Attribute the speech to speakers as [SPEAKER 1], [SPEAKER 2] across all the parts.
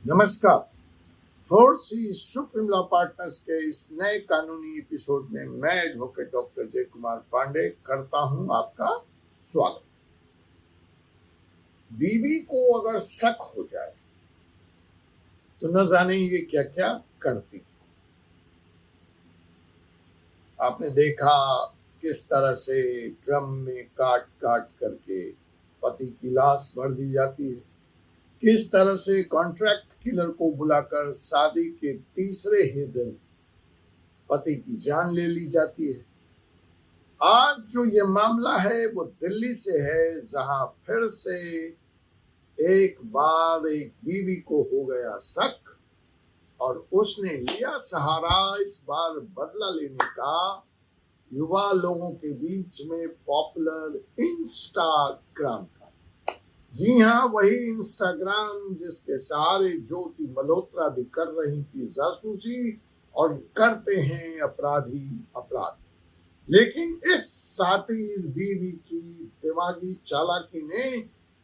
[SPEAKER 1] नमस्कार। Fourth C supreme law partners के इस नए कानूनी एपिसोड में मैं एडवोकेट डॉक्टर जय कुमार पांडे करता हूं आपका स्वागत। बीवी को अगर शक हो जाए तो न जाने ये क्या क्या करती। आपने देखा किस तरह से ड्रम में काट काट करके पति की लाश भर दी जाती है, किस तरह से कॉन्ट्रैक्ट किलर को बुलाकर शादी के तीसरे ही दिन पति की जान ले ली जाती है। आज जो ये मामला है वो दिल्ली से है, जहां फिर से एक बार एक बीवी को हो गया शक और उसने लिया सहारा इस बार बदला लेने का युवा लोगों के बीच में पॉपुलर इंस्टाग्राम का। जी हाँ, वही इंस्टाग्राम जिसके सहारे ज्योति मल्होत्रा भी कर रही थी जासूसी और करते हैं अपराधी अपराध। लेकिन इस सातिर बीवी की दिमागी चालाकी ने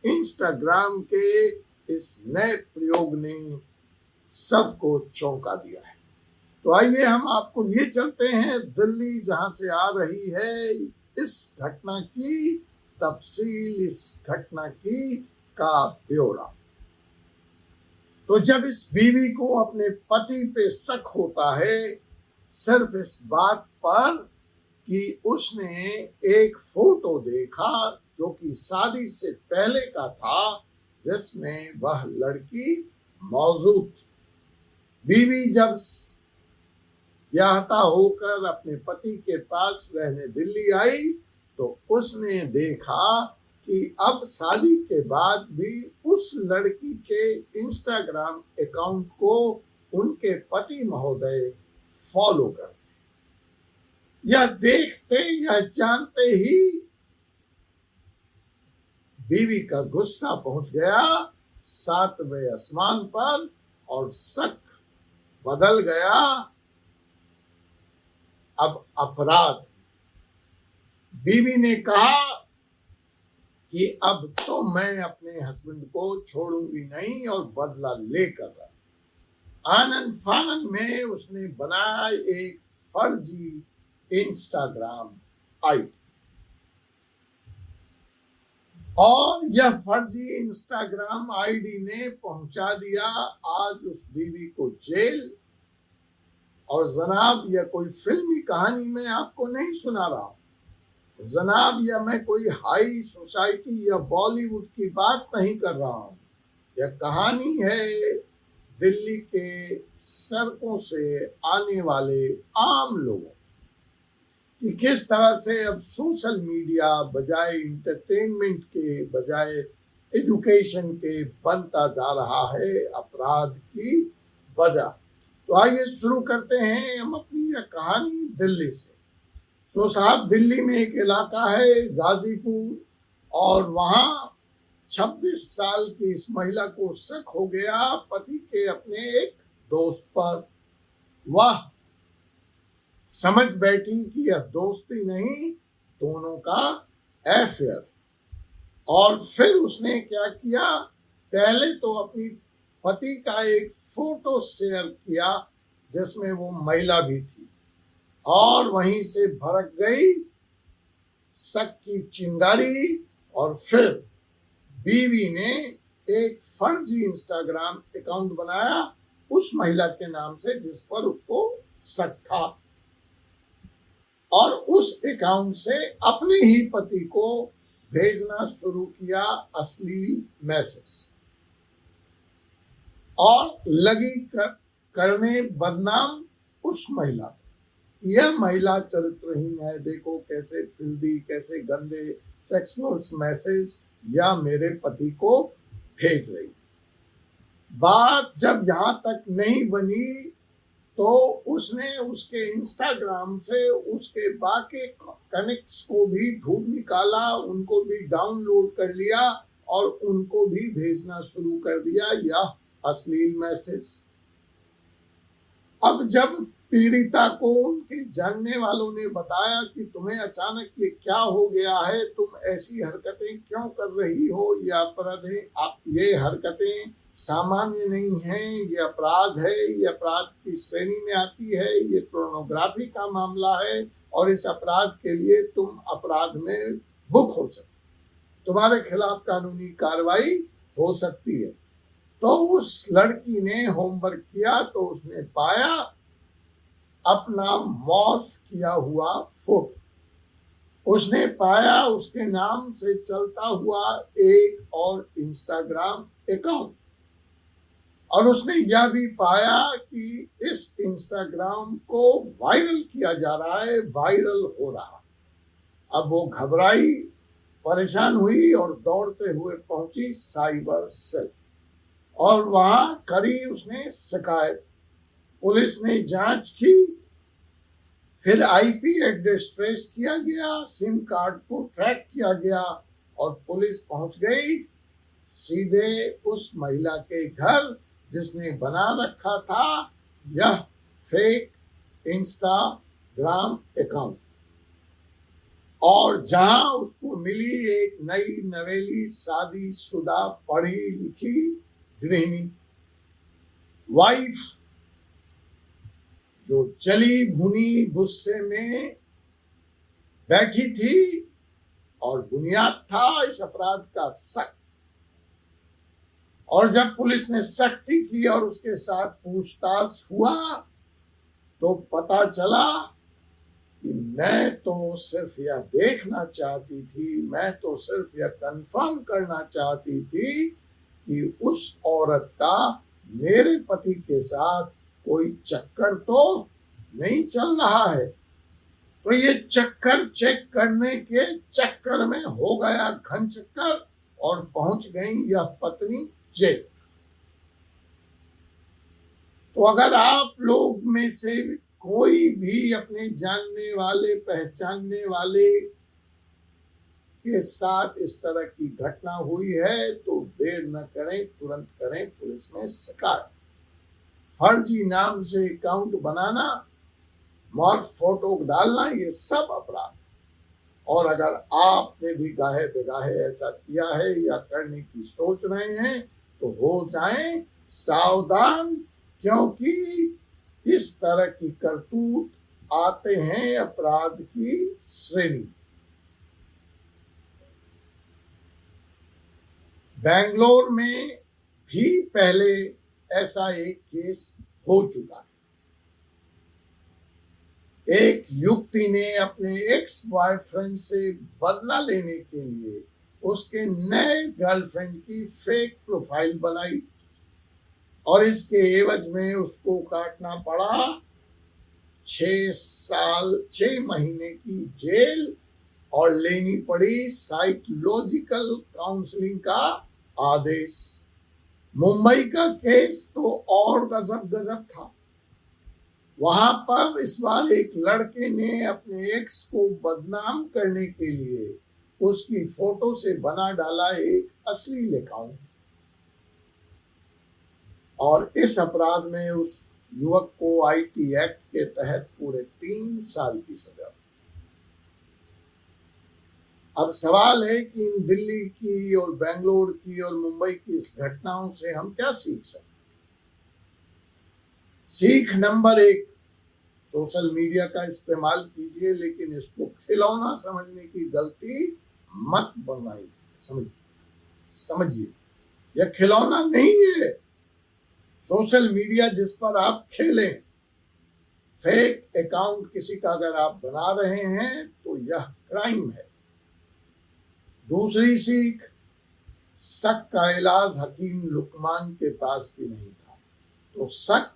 [SPEAKER 1] इंस्टाग्राम के इस नए प्रयोग ने सबको चौंका दिया है। तो आइए हम आपको लिए चलते हैं दिल्ली, जहां से आ रही है इस घटना की तफसील, इस घटना की का ब्यौरा। तो जब इस बीवी को अपने पति पे शक होता है सिर्फ इस बात पर कि उसने एक फोटो देखा जो कि शादी से पहले का था, जिसमें वह लड़की मौजूद थी। बीवी जब ब्याहता होकर अपने पति के पास रहने दिल्ली आई तो उसने देखा कि अब शादी के बाद भी उस लड़की के इंस्टाग्राम अकाउंट को उनके पति महोदय फॉलो करते। यह देखते या जानते ही बीवी का गुस्सा पहुंच गया 7वें आसमान पर और शक बदल गया अब अपराध। बीवी ने कहा कि अब तो मैं अपने हस्बैंड को छोड़ूंगी नहीं और बदला लेकर रहा। आनंद फानन में उसने बनाया एक फर्जी इंस्टाग्राम आईडी और यह फर्जी इंस्टाग्राम आईडी ने पहुंचा दिया आज उस बीवी को जेल। और जनाब, यह कोई फिल्मी कहानी मैं आपको नहीं सुना रहा हूं जनाब, या मैं कोई हाई सोसाइटी या बॉलीवुड की बात नहीं कर रहा हूं। यह कहानी है दिल्ली के सड़कों से आने वाले आम लोगों कि किस तरह से अब सोशल मीडिया बजाय इंटरटेनमेंट के, बजाय एजुकेशन के बनता जा रहा है अपराध की वजह। तो आइए शुरू करते हैं हम अपनी यह कहानी दिल्ली से। तो साहब, दिल्ली में एक इलाका है गाजीपुर और वहां 26 साल की इस महिला को शक हो गया पति के अपने एक दोस्त पर। वह समझ बैठी कि यह दोस्ती नहीं, दोनों का अफेयर। और फिर उसने क्या किया, पहले तो अपनी पति का एक फोटो शेयर किया जिसमें वो महिला भी थी और वहीं से भड़क गई शक की चिंगारी। और फिर बीवी ने एक फर्जी इंस्टाग्राम अकाउंट बनाया उस महिला के नाम से जिस पर उसको शक था और उस अकाउंट से अपने ही पति को भेजना शुरू किया अश्लील मैसेज और लगी करने बदनाम उस महिला को। यह महिला चरित्रहीन है, देखो कैसे फिल्दी, कैसे गंदे सेक्सुअल मैसेज या मेरे पति को भेज रही। बात जब यहाँ तक नहीं बनी तो उसने उसके इंस्टाग्राम से उसके बाकी कनेक्ट्स को भी ढूंढ निकाला, उनको भी डाउनलोड कर लिया और उनको भी भेजना शुरू कर दिया यह अश्लील मैसेज। अब जब पीड़िता को उनके जानने वालों ने बताया कि तुम्हें अचानक ये क्या हो गया है, तुम ऐसी हरकतें क्यों कर रही हो, ये अपराध है, आप ये हरकतें सामान्य नहीं है, ये अपराध है, ये अपराध की श्रेणी में आती है, ये पोर्नोग्राफी का मामला है और इस अपराध के लिए तुम अपराध में बुक हो सकते, तुम्हारे खिलाफ कानूनी कार्रवाई हो सकती है। तो उस लड़की ने होमवर्क किया तो उसने पाया अपना मॉर्फ किया हुआ फोटो, उसने पाया उसके नाम से चलता हुआ एक और इंस्टाग्राम अकाउंट, और उसने यह भी पाया कि इस इंस्टाग्राम को वायरल किया जा रहा है, वायरल हो रहा। अब वो घबराई, परेशान हुई और दौड़ते हुए पहुंची साइबर सेल और वहां करी उसने शिकायत। पुलिस ने जांच की, फिर आईपी एड्रेस ट्रेस किया गया, सिम कार्ड को ट्रैक किया गया और पुलिस पहुंच गई सीधे उस महिला के घर जिसने बना रखा था यह फेक इंस्टाग्राम अकाउंट, और जहां उसको मिली एक नई नवेली शादीशुदा पढ़ी लिखी गृहिणी वाइफ, जो जली भुनी गुस्से में बैठी थी और बुनियाद था इस अपराध का शक। और जब पुलिस ने सख्ती की और उसके साथ पूछताछ हुआ तो पता चला कि मैं तो सिर्फ यह देखना चाहती थी, मैं तो सिर्फ यह कंफर्म करना चाहती थी कि उस औरत का मेरे पति के साथ कोई चक्कर तो नहीं चल रहा है। तो ये चक्कर चेक करने के चक्कर में हो गया घन चक्कर और पहुंच गई यह पत्नी जेल। तो अगर आप लोग में से कोई भी अपने जानने वाले पहचानने वाले के साथ इस तरह की घटना हुई है तो देर न करें, तुरंत करें पुलिस में शिकायत। फर्जी नाम से अकाउंट बनाना, मॉर्फ फोटो डालना, ये सब अपराध। और अगर आपने भी गाहे बेगाहे ऐसा किया है या करने की सोच रहे हैं तो हो जाएं सावधान, क्योंकि इस तरह की करतूत आते हैं अपराध की श्रेणी। बेंगलोर में भी पहले ऐसा एक केस हो चुका है। एक युवती ने अपने एक्स बॉयफ्रेंड से बदला लेने के लिए उसके नए गर्लफ्रेंड की फेक प्रोफाइल बनाई और इसके एवज में उसको काटना पड़ा 6 महीने की जेल और लेनी पड़ी साइकोलॉजिकल काउंसलिंग का आदेश। मुंबई का केस तो और गजब था। वहां पर इस बार एक लड़के ने अपने एक्स को बदनाम करने के लिए उसकी फोटो से बना डाला एक अश्लील अकाउंट, और इस अपराध में उस युवक को आईटी एक्ट के तहत पूरे 3 साल की सजा। अब सवाल है कि इन दिल्ली की और बेंगलोर की और मुंबई की इस घटनाओं से हम क्या सीख सकते? सीख नंबर 1, सोशल मीडिया का इस्तेमाल कीजिए लेकिन इसको खिलौना समझने की गलती मत बनाइए। समझिए यह खिलौना नहीं है। सोशल मीडिया जिस पर आप खेलें, फेक अकाउंट किसी का अगर आप बना रहे हैं तो यह क्राइम है। दूसरी सीख, शक का इलाज हकीम लुकमान के पास भी नहीं था। तो शक,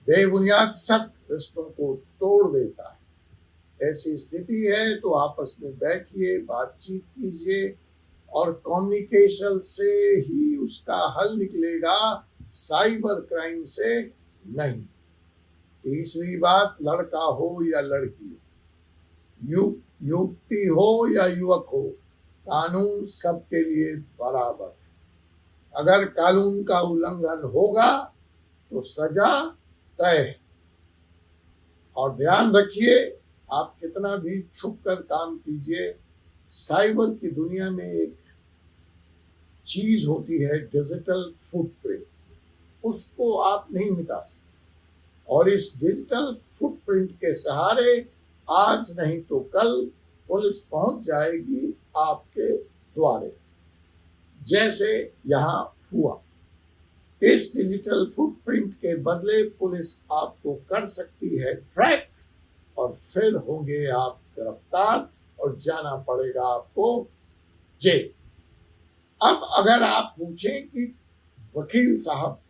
[SPEAKER 1] बेबुनियाद शक रिश्तों को तोड़ देता है। ऐसी स्थिति है तो आपस में बैठिए, बातचीत कीजिए और कम्युनिकेशन से ही उसका हल निकलेगा, साइबर क्राइम से नहीं। तीसरी बात, लड़का हो या लड़की, युवती हो या युवक हो, कानून सबके लिए बराबर है। अगर कानून का उल्लंघन होगा तो सजा तय है। और ध्यान रखिए, आप कितना भी छुप कर काम कीजिए, साइबर की दुनिया में एक चीज होती है डिजिटल फुटप्रिंट, उसको आप नहीं मिटा सकते। और इस डिजिटल फुटप्रिंट के सहारे आज नहीं तो कल पुलिस पहुंच जाएगी आपके द्वारे, जैसे यहाँ हुआ। इस डिजिटल फुटप्रिंट के बदले पुलिस आपको कर सकती है ट्रैक और फिर होंगे आप गिरफ्तार और जाना पड़ेगा आपको जेल। अब अगर आप पूछें कि वकील साहब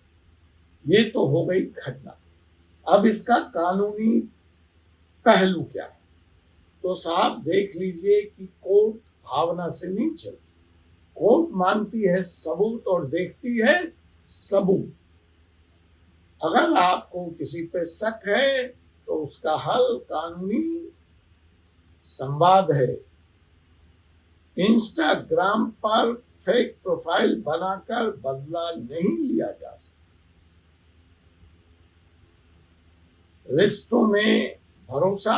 [SPEAKER 1] ये तो हो गई घटना, अब इसका कानूनी पहलू क्या है, तो साहब देख लीजिए कि कोर्ट भावना से नहीं चलती। कोर्ट मानती है सबूत और देखती है सबूत। अगर आपको किसी पे शक है तो उसका हल कानूनी संवाद है। इंस्टाग्राम पर फेक प्रोफाइल बनाकर बदला नहीं लिया जा सकता। रिश्तों में भरोसा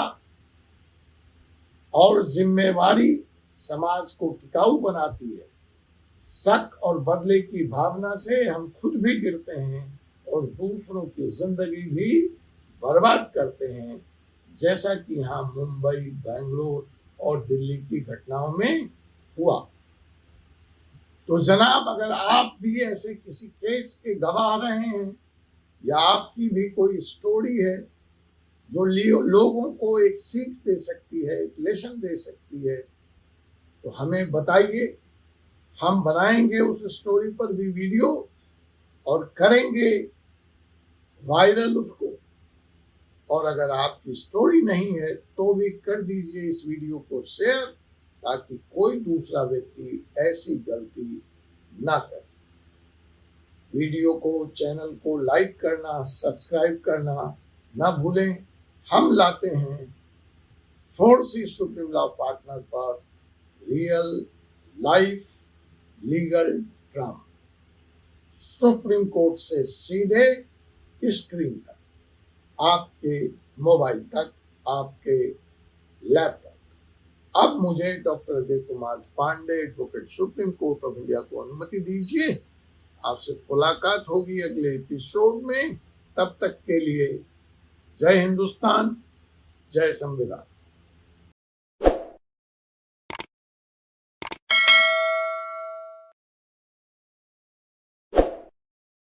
[SPEAKER 1] और जिम्मेवारी समाज को टिकाऊ बनाती है। शक और बदले की भावना से हम खुद भी गिरते हैं और दूसरों की जिंदगी भी बर्बाद करते हैं, जैसा कि यहाँ मुंबई, बेंगलोर और दिल्ली की घटनाओं में हुआ। तो जनाब, अगर आप भी ऐसे किसी केस के गवाह रहे हैं या आपकी भी कोई स्टोरी है जो लोगों को एक सीख दे सकती है, एक लेसन दे सकती है, तो हमें बताइए। हम बनाएंगे उस स्टोरी पर भी वीडियो और करेंगे वायरल उसको। और अगर आपकी स्टोरी नहीं है तो भी कर दीजिए इस वीडियो को शेयर, ताकि कोई दूसरा व्यक्ति ऐसी गलती ना करे। वीडियो को, चैनल को लाइक करना, सब्सक्राइब करना ना भूलें। हम लाते हैं फोर्सी सुप्रीम लॉ पार्टनर पर real life legal drama, supreme court से सीधे स्क्रीन तक, आपके मोबाइल तक, आपके लैपटॉप। अब मुझे doctor Ajay Kumar Pandey, advocate, supreme court of India को अनुमति दीजिए। आपसे मुलाकात होगी अगले एपिसोड में। तब तक के लिए जय हिंदुस्तान, जय संविधान।